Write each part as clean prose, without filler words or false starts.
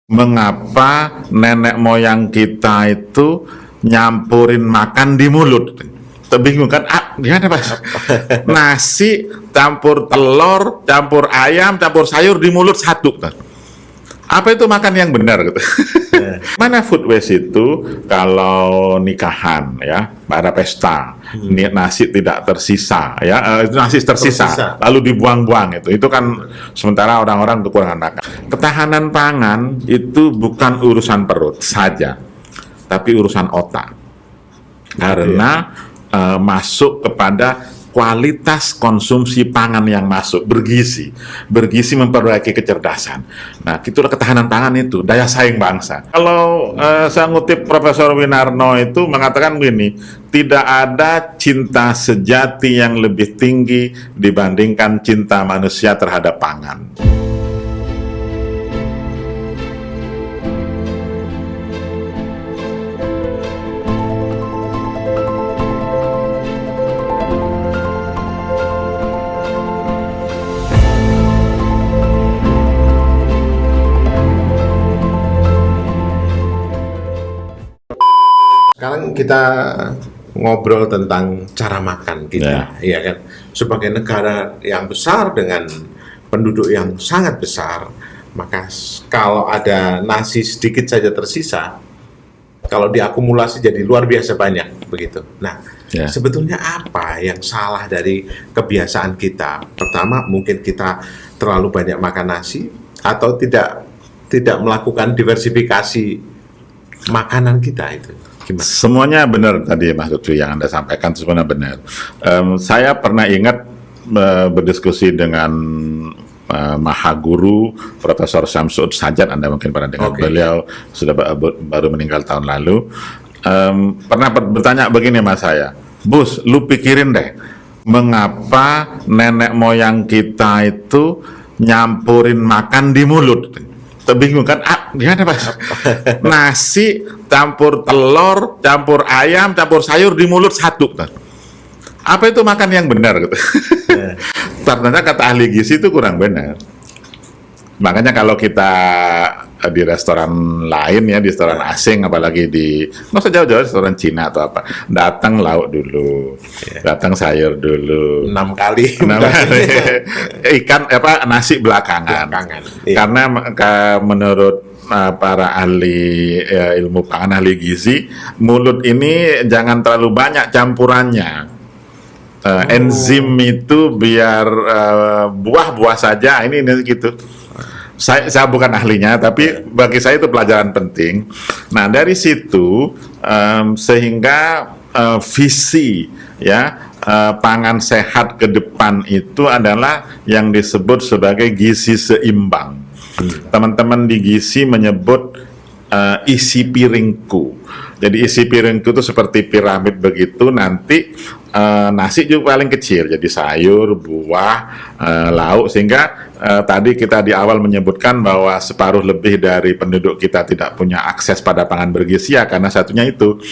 Mengapa nenek moyang kita itu nyampurin makan di mulut? Bingung kan? Gimana Mas? Nasi campur telur, campur ayam, campur sayur di mulut satu. Apa itu makan yang benar gitu? Mana food waste itu kalau nikahan ya, pada pesta, nasi tidak tersisa ya, nasi tersisa lalu dibuang-buang itu kan sementara orang-orang kekurangan makan. Ketahanan pangan itu bukan urusan perut saja, tapi urusan otak. Karena masuk kepada kualitas konsumsi pangan yang masuk, bergizi memperbaiki kecerdasan. Nah, itulah ketahanan pangan itu, daya saing bangsa. Kalau saya ngutip Profesor Winarno itu mengatakan begini, tidak ada cinta sejati yang lebih tinggi dibandingkan cinta manusia terhadap pangan. Sekarang kita ngobrol tentang cara makan kita, ya kan? Sebagai negara yang besar dengan penduduk yang sangat besar, maka kalau ada nasi sedikit saja tersisa, kalau diakumulasi jadi luar biasa banyak, begitu. Nah, sebetulnya apa yang salah dari kebiasaan kita? Pertama, mungkin kita terlalu banyak makan nasi, atau tidak melakukan diversifikasi makanan kita itu. Gimana? Semuanya benar tadi Mas Lutfi yang Anda sampaikan, semuanya benar. Saya pernah ingat berdiskusi dengan Mahaguru Profesor Syamsuddin Sajjad, Anda mungkin pernah dengar. Beliau sudah baru meninggal tahun lalu. Pernah bertanya begini Mas saya, Bus, lu pikirin deh, mengapa nenek moyang kita itu nyampurin makan di mulut? Bingung kan? Gimana Mas? Nasi campur telur, campur ayam, campur sayur di mulut satu. Apa itu makan yang benar gitu? Ternyata kata ahli gizi itu kurang benar. Makanya kalau kita di restoran lain ya, di restoran asing, apalagi nggak usah jauh-jauh, restoran Cina atau apa, datang lauk dulu, datang sayur dulu, 6 kali ikan nasi belakangan. Karena menurut para ahli ilmu pangan, ahli gizi, mulut ini jangan terlalu banyak campurannya. Enzim itu biar buah-buah saja, ini gitu. Saya bukan ahlinya, tapi bagi saya itu pelajaran penting. Nah, dari situ sehingga visi pangan sehat ke depan itu adalah yang disebut sebagai gizi seimbang. Teman-teman di gizi menyebut isi piringku. Jadi isi piringku itu seperti piramid begitu, nanti nasi juga paling kecil, jadi sayur, buah, lauk, sehingga tadi kita di awal menyebutkan bahwa separuh lebih dari penduduk kita tidak punya akses pada pangan bergizi, ya karena satunya itu.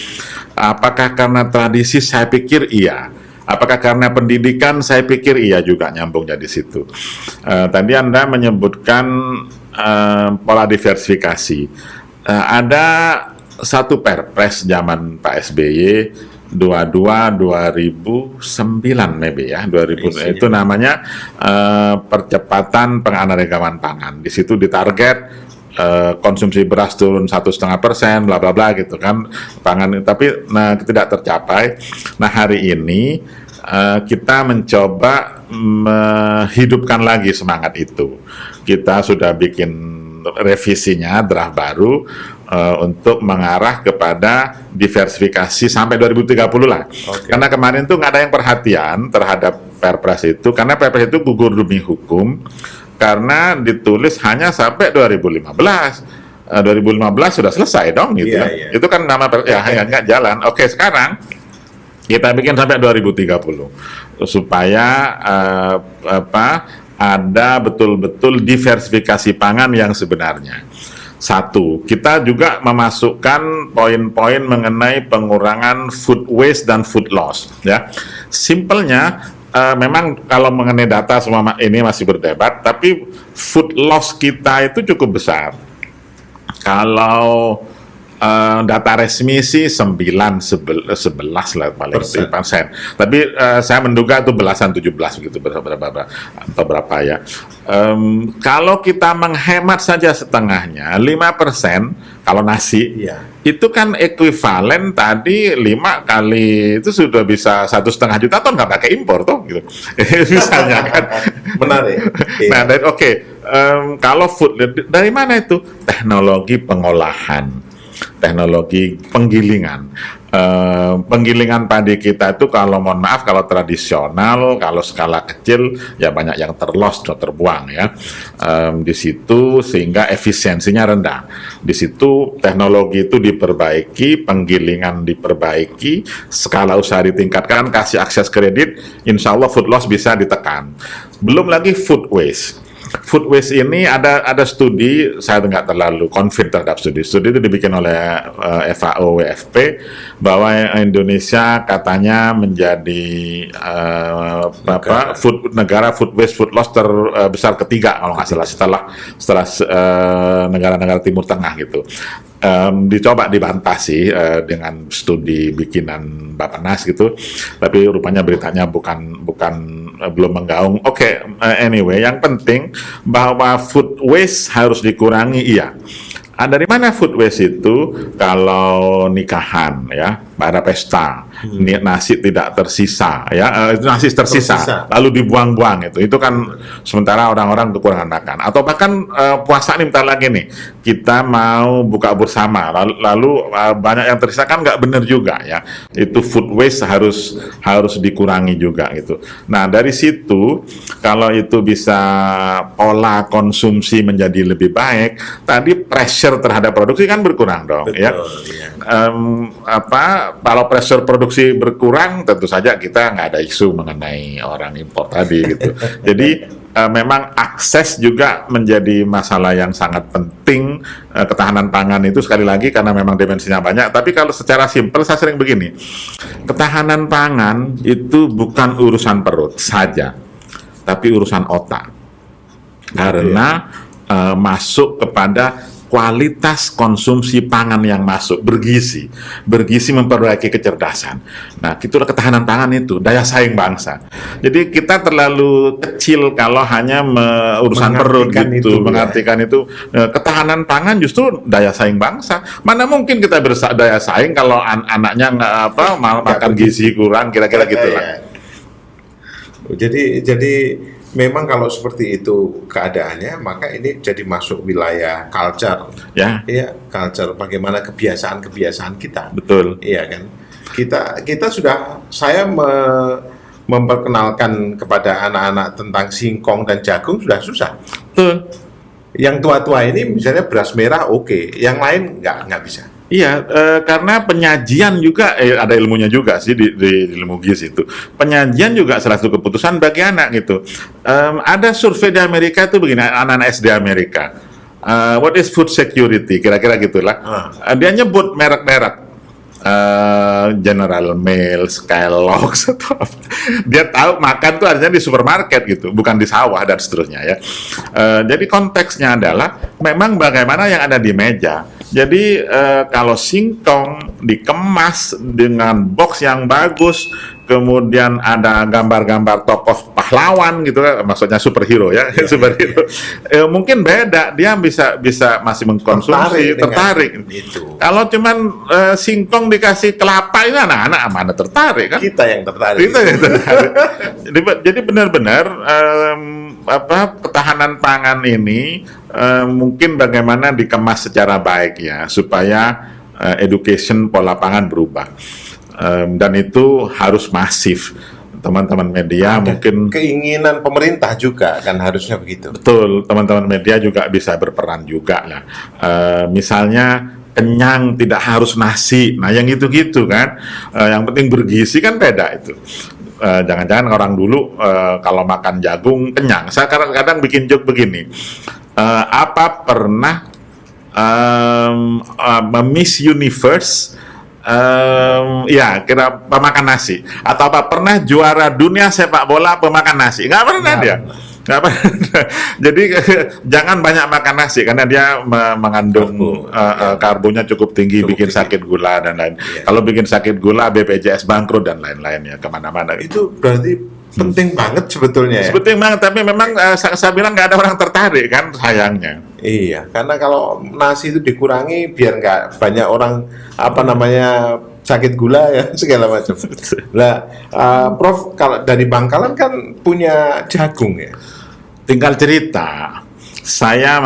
Apakah karena tradisi? Saya pikir iya. Apakah karena pendidikan? Saya pikir iya juga, nyambungnya di situ. Tadi Anda menyebutkan pola diversifikasi. Ada satu perpres zaman Pak SBY 2009 maybe ya, 2000 itu namanya percepatan penganeka-ragaman pangan. Di situ ditarget konsumsi beras turun 1,5%, bla bla bla gitu kan, pangan, tapi tidak tercapai. Nah, hari ini kita mencoba menghidupkan lagi semangat itu. Kita sudah bikin revisinya, draft baru untuk mengarah kepada diversifikasi sampai 2030 lah. Karena kemarin tuh nggak ada yang perhatian terhadap perpres itu, karena perpres itu gugur demi hukum karena ditulis hanya sampai 2015. 2015 sudah selesai dong gitu. Itu kan nama nggak jalan. Oke, sekarang kita bikin sampai 2030 supaya ada betul-betul diversifikasi pangan yang sebenarnya. Satu, kita juga memasukkan poin-poin mengenai pengurangan food waste dan food loss. Ya, simpelnya memang kalau mengenai data semua ini masih berdebat, tapi food loss kita itu cukup besar. Kalau data resmi sih 11 lah paling persen. Tapi saya menduga itu belasan 17 gitu atau berapa ya. Kalau kita menghemat saja setengahnya 5% kalau nasi itu kan ekuivalen tadi 5 kali itu sudah bisa 1,5 juta ton nggak pakai impor toh gitu. Misalnya kan menarik. Nah, kalau food dari mana itu? Teknologi pengolahan, teknologi penggilingan. Penggilingan padi kita itu kalau mohon maaf kalau tradisional, kalau skala kecil ya banyak yang terbuang ya. Di situ sehingga efisiensinya rendah. Di situ teknologi itu diperbaiki, penggilingan diperbaiki, skala usaha ditingkatkan, kasih akses kredit, insya Allah food loss bisa ditekan. Belum lagi food waste. Food waste ini ada studi, saya nggak terlalu confident terhadap studi itu dibikin oleh FAO WFP bahwa Indonesia katanya menjadi negara food waste food loss terbesar ketiga kalau nggak salah setelah negara-negara Timur Tengah gitu. Dicoba dibantah sih dengan studi bikinan Bappenas gitu, tapi rupanya beritanya belum menggaung. Anyway, yang penting bahwa food waste harus dikurangi, iya. Dari mana food waste itu? Kalau nikahan ya, pada pesta, nasi tidak tersisa ya, nasi tersisa lalu dibuang-buang itu kan sementara orang-orang kekurangan makan. Atau bahkan puasa nih bentar lagi nih, kita mau buka bersama lalu banyak yang tersisa kan nggak benar juga ya. Itu food waste harus dikurangi juga gitu. Nah, dari situ kalau itu bisa pola konsumsi menjadi lebih baik, tadi pressure terhadap produksi kan berkurang dong. Betul, ya. Kalau pressure produksi berkurang, tentu saja kita nggak ada isu mengenai orang impor tadi gitu. Jadi memang akses juga menjadi masalah yang sangat penting. Ketahanan pangan itu sekali lagi karena memang dimensinya banyak. Tapi kalau secara simpel saya sering begini, ketahanan pangan itu bukan urusan perut saja, tapi urusan otak. Karena masuk kepada kualitas konsumsi pangan yang masuk, bergizi memperbaiki kecerdasan. Nah, itulah ketahanan pangan itu, daya saing bangsa. Jadi kita terlalu kecil kalau hanya urusan perut gitu, mengartikan itu. Ketahanan pangan justru daya saing bangsa. Mana mungkin kita daya saing kalau anaknya makan gizi kurang, kira-kira gitulah. Jadi memang kalau seperti itu keadaannya, maka ini jadi masuk wilayah culture. Ya, culture, bagaimana kebiasaan kita. Betul. Iya kan. Kita sudah, saya memperkenalkan kepada anak-anak tentang singkong dan jagung sudah susah. Betul. Yang tua-tua ini misalnya beras merah yang lain nggak bisa. Iya, karena penyajian juga ada ilmunya juga sih di ilmu gizi itu. Penyajian juga salah satu keputusan bagi anak gitu. Ada survei di Amerika itu begini, anak-anak SD Amerika. What is food security? Kira-kira gitulah. Dia nyebut merek-merek. General Mills, Kellogg's atau apa. Dia tahu makan tuh artinya di supermarket gitu, bukan di sawah dan seterusnya ya. Jadi konteksnya adalah memang bagaimana yang ada di meja. Jadi kalau singkong dikemas dengan box yang bagus, kemudian ada gambar-gambar tokoh pahlawan gitu, maksudnya superhero ya, superhero. Mungkin beda, dia bisa masih mengkonsumsi, tertarik. Kalau cuman singkong dikasih kelapa ini anak-anak mana tertarik kan? Kita yang tertarik. Jadi benar-benar ketahanan pangan ini mungkin bagaimana dikemas secara baik ya, supaya education pola pangan berubah. Dan itu harus masif. Teman-teman media mungkin keinginan pemerintah juga kan harusnya begitu. Betul, teman-teman media juga bisa berperan juga lah. Misalnya kenyang tidak harus nasi. Nah, yang gitu-gitu kan. Yang penting bergizi kan beda itu. Jangan-jangan orang dulu kalau makan jagung kenyang. Saya kadang-kadang bikin joke begini. Apa pernah Miss Universe kira pemakan nasi, atau apa pernah juara dunia sepak bola pemakan nasi? Nggak pernah dia. Nggak apa. Jadi jangan banyak makan nasi karena dia mengandung karbonya cukup tinggi, bikin sakit gula dan lain. Kalau bikin sakit gula, BPJS bangkrut dan lain-lain ya kemana-mana. Itu berarti penting banget sebetulnya ya. Penting banget, tapi memang saya bilang nggak ada orang tertarik kan, sayangnya. Iya, karena kalau nasi itu dikurangi biar nggak banyak orang sakit gula ya segala macam. Lah, Prof, kalau dari Bangkalan kan punya jagung ya. Tinggal cerita, saya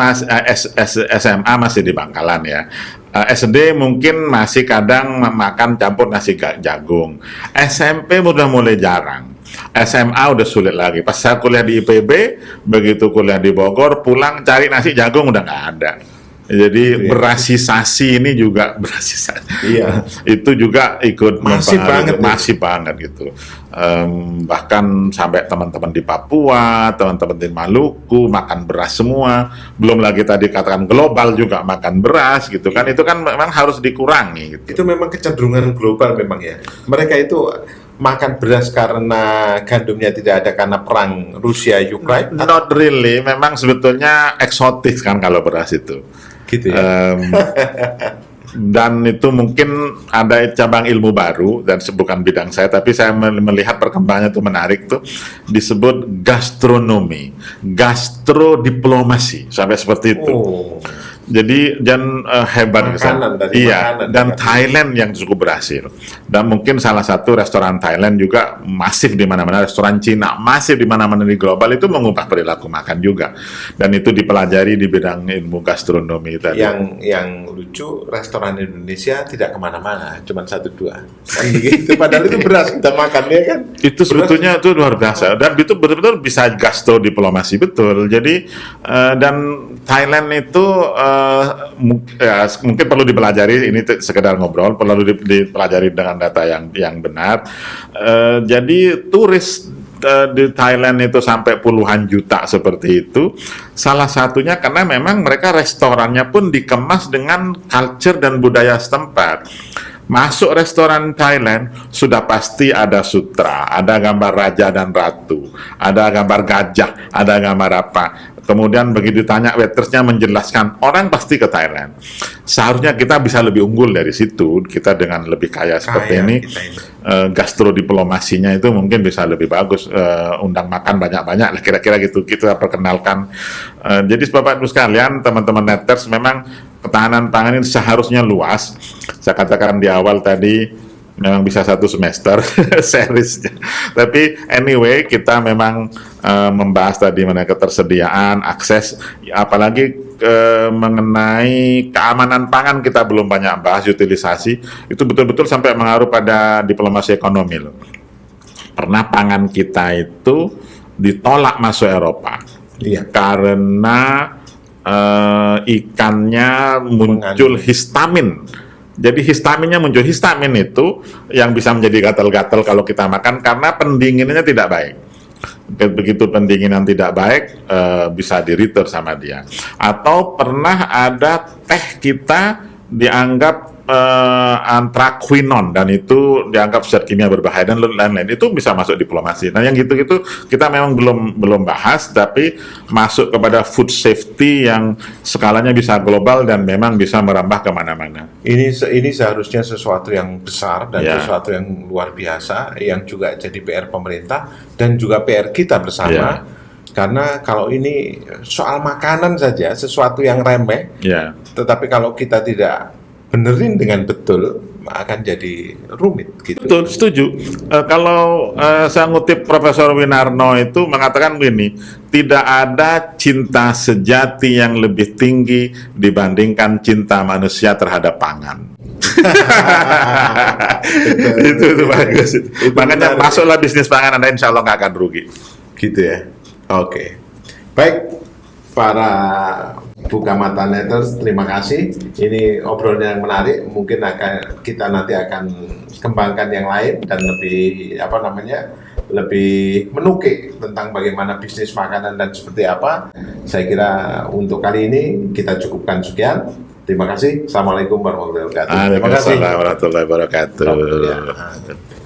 SMA masih di Bangkalan ya. SD mungkin masih kadang makan campur nasi jagung. SMP udah mulai jarang. SMA udah sulit lagi. Pas saya kuliah di IPB, begitu kuliah di Bogor, pulang cari nasi jagung udah nggak ada. Jadi berasisasi ini juga Iya. itu juga ikut masih banget gitu. Bahkan sampai teman-teman di Papua, teman-teman di Maluku makan beras semua. Belum lagi tadi katakan global juga makan beras gitu kan. Itu kan memang harus dikurangi gitu. Itu memang kecenderungan global memang ya. Mereka itu makan beras karena gandumnya tidak ada karena perang Rusia Ukraina. Not really, memang sebetulnya eksotis kan kalau beras itu. Gitu ya. Dan itu mungkin ada cabang ilmu baru dan bukan bidang saya, tapi saya melihat perkembangannya itu menarik tuh, disebut gastronomi, gastrodiplomasi sampai seperti itu. Jadi dan hebat dan Thailand yang cukup berhasil. Dan mungkin salah satu restoran Thailand juga masif di mana-mana, restoran Cina masif di mana-mana di global itu mengubah perilaku makan juga. Dan itu dipelajari di bidang ilmu gastronomi tadi. Yang lucu, restoran Indonesia tidak kemana-mana, cuma 1-2. Kan begitu. Padahal itu beras kita makan ya kan. Itu sebetulnya itu luar biasa dan itu betul-betul bisa gastrodiplomasi betul. Jadi dan Thailand itu mungkin perlu dipelajari, ini sekedar ngobrol, perlu dipelajari dengan data yang benar. Jadi turis di Thailand itu sampai puluhan juta seperti itu. Salah satunya karena memang mereka restorannya pun dikemas dengan culture dan budaya setempat. Masuk restoran Thailand sudah pasti ada sutra, ada gambar raja dan ratu, ada gambar gajah, ada gambar apa. Kemudian begitu ditanya waitersnya menjelaskan, orang pasti ke Thailand. Seharusnya kita bisa lebih unggul dari situ. Kita dengan lebih kaya seperti ini, gastrodiplomasinya itu mungkin bisa lebih bagus. Undang makan banyak-banyak, kira-kira gitu kita perkenalkan. Jadi Bapak Ibu sekalian, teman-teman Netters, memang ketahanan pangan ini seharusnya luas. Saya katakan di awal tadi, memang bisa 1 semester seriesnya. Tapi anyway, kita memang membahas tadi mengenai ketersediaan, akses, apalagi mengenai keamanan pangan kita belum banyak bahas, utilisasi. Itu betul-betul sampai mengaruh pada diplomasi ekonomi loh. Pernah pangan kita itu ditolak masuk Eropa. Iya. Karena ikannya muncul histamin. Jadi histaminnya muncul. Histamin itu yang bisa menjadi gatal-gatal kalau kita makan karena pendinginannya tidak baik. Begitu pendinginan tidak baik, bisa di-return sama dia. Atau pernah ada teh kita dianggap anthraquinone dan itu dianggap zat kimia berbahaya dan lain-lain, itu bisa masuk diplomasi. Nah yang gitu-gitu kita memang belum bahas, tapi masuk kepada food safety yang skalanya bisa global dan memang bisa merambah kemana-mana. Ini seharusnya sesuatu yang besar dan sesuatu yang luar biasa yang juga jadi PR pemerintah dan juga PR kita bersama. Karena kalau ini soal makanan saja sesuatu yang remeh, tetapi kalau kita tidak benerin dengan betul akan jadi rumit gitu. Betul, setuju. Kalau saya ngutip Profesor Winarno itu mengatakan begini, tidak ada cinta sejati yang lebih tinggi dibandingkan cinta manusia terhadap pangan. itu bagus. Makanya masuklah bisnis pangan, Anda insya Allah nggak akan rugi. Gitu ya. Oke. Baik, para buka mata Netters, terima kasih. Ini obrolan yang menarik. Mungkin kita nanti akan kembangkan yang lain dan lebih lebih menukik tentang bagaimana bisnis makanan dan seperti apa. Saya kira untuk kali ini kita cukupkan sekian. Terima kasih. Assalamualaikum warahmatullahi wabarakatuh. Waalaikumsalam warahmatullahi wabarakatuh.